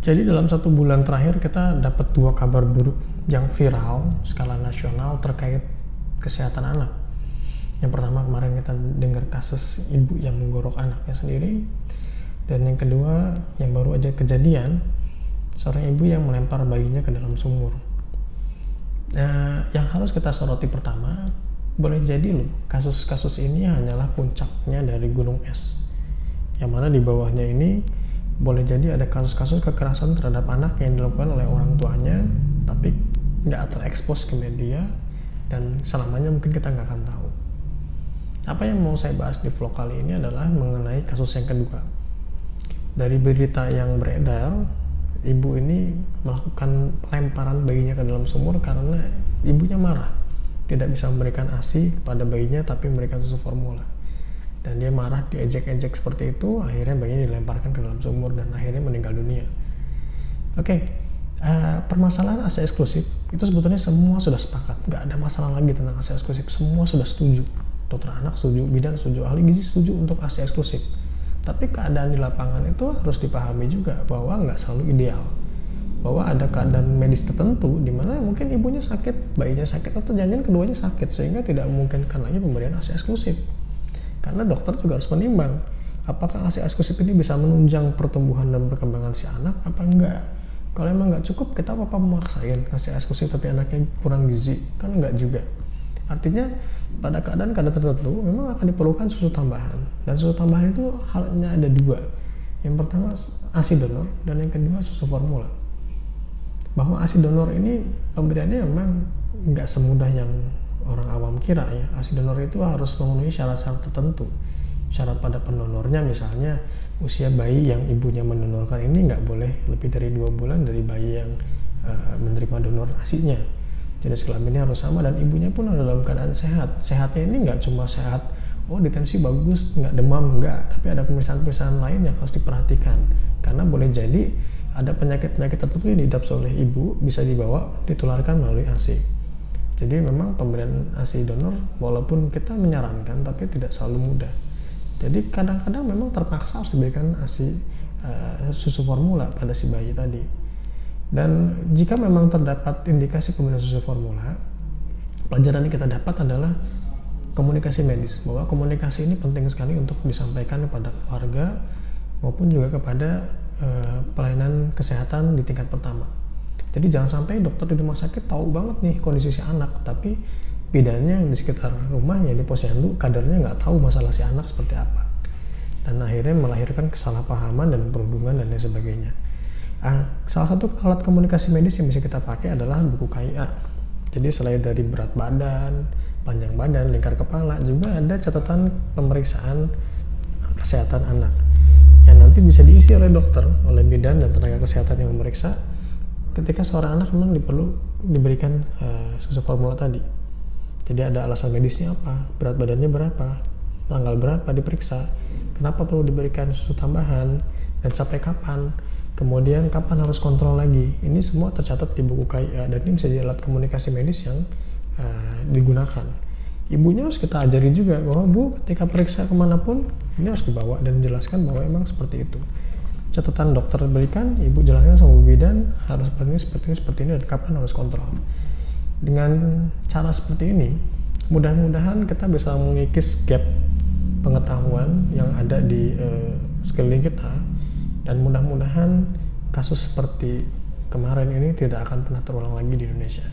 Jadi dalam 1 bulan terakhir kita dapat 2 kabar buruk yang viral skala nasional terkait kesehatan anak. Yang pertama kemarin kita dengar kasus ibu yang menggorok anaknya sendiri, dan yang kedua yang baru aja kejadian seorang ibu yang melempar bayinya ke dalam sumur. Nah, yang harus kita soroti pertama, boleh jadi loh kasus-kasus ini hanyalah puncaknya dari gunung es, yang mana di bawahnya ini boleh jadi ada kasus-kasus kekerasan terhadap anak yang dilakukan oleh orang tuanya tapi nggak terekspos ke media, dan selamanya mungkin kita nggak akan tahu. Apa yang mau saya bahas di vlog kali ini adalah mengenai kasus yang kedua. Dari berita yang beredar, ibu ini melakukan pelemparan bayinya ke dalam sumur karena ibunya marah tidak bisa memberikan ASI kepada bayinya tapi memberikan susu formula. Dan dia marah, diejek-ejek seperti itu, akhirnya bayinya dilemparkan ke dalam sumur dan akhirnya meninggal dunia. Permasalahan ASI eksklusif itu sebetulnya semua sudah sepakat, nggak ada masalah lagi tentang ASI eksklusif, semua sudah setuju. Dokter anak setuju, bidan setuju, ahli gizi setuju untuk ASI eksklusif. Tapi keadaan di lapangan itu harus dipahami juga bahwa nggak selalu ideal, bahwa ada keadaan medis tertentu di mana mungkin ibunya sakit, bayinya sakit, atau jangan keduanya sakit sehingga tidak memungkinkan lagi pemberian ASI eksklusif. Karena dokter juga harus menimbang apakah ASI eksklusif ini bisa menunjang pertumbuhan dan perkembangan si anak apa enggak. Kalau emang nggak cukup, kita apa memaksain ASI eksklusif tapi anaknya kurang gizi, kan enggak juga. Artinya pada keadaan tertentu memang akan diperlukan susu tambahan, dan susu tambahan itu halnya ada 2. Yang pertama ASI donor, dan yang kedua susu formula. Bahwa ASI donor ini pemberiannya memang nggak semudah yang orang awam kira ya. ASI donor itu harus memenuhi syarat-syarat tertentu. Syarat pada pendonornya misalnya usia bayi yang ibunya mendonorkan ini nggak boleh lebih dari 2 bulan dari bayi yang menerima donor ASI-nya. Jenis kelaminnya harus sama dan ibunya pun ada dalam keadaan sehat. Sehatnya ini nggak cuma sehat, oh detensi bagus, nggak demam, nggak. Tapi ada pemeriksaan-pemeriksaan lain yang harus diperhatikan. Karena boleh jadi ada penyakit-penyakit tertentu yang diidap oleh ibu bisa dibawa, ditularkan melalui ASI. Jadi memang pemberian ASI donor walaupun kita menyarankan tapi tidak selalu mudah. Jadi kadang-kadang memang terpaksa harus diberikan ASI susu formula pada si bayi tadi. Dan jika memang terdapat indikasi pemberian susu formula, pelajaran yang kita dapat adalah komunikasi medis, bahwa komunikasi ini penting sekali untuk disampaikan kepada keluarga maupun juga kepada pelayanan kesehatan di tingkat pertama. Jadi jangan sampai dokter di rumah sakit tahu banget nih kondisi si anak, tapi bidannya di sekitar rumahnya di posyandu kadarnya nggak tahu masalah si anak seperti apa, dan akhirnya melahirkan kesalahpahaman dan perundungan dan lain sebagainya. Salah satu alat komunikasi medis yang bisa kita pakai adalah buku KIA. Jadi selain dari berat badan, panjang badan, lingkar kepala, juga ada catatan pemeriksaan kesehatan anak yang nanti bisa diisi oleh dokter, oleh bidan dan tenaga kesehatan yang memeriksa ketika seorang anak memang perlu diberikan susu formula tadi. Jadi ada alasan medisnya apa, berat badannya berapa, tanggal berapa diperiksa, kenapa perlu diberikan susu tambahan, dan sampai kapan, kemudian kapan harus kontrol lagi. Ini semua tercatat di buku KIA dan ini bisa jadi alat komunikasi medis yang digunakan. Ibunya harus kita ajari juga bahwa Bu, ketika periksa kemanapun ini harus dibawa dan dijelaskan bahwa emang seperti itu. Catatan dokter berikan, ibu jelaskan sama bidan harus seperti ini dan kapan harus kontrol. Dengan cara seperti ini, mudah-mudahan kita bisa mengikis gap pengetahuan yang ada di sekeliling kita, dan mudah-mudahan kasus seperti kemarin ini tidak akan pernah terulang lagi di Indonesia.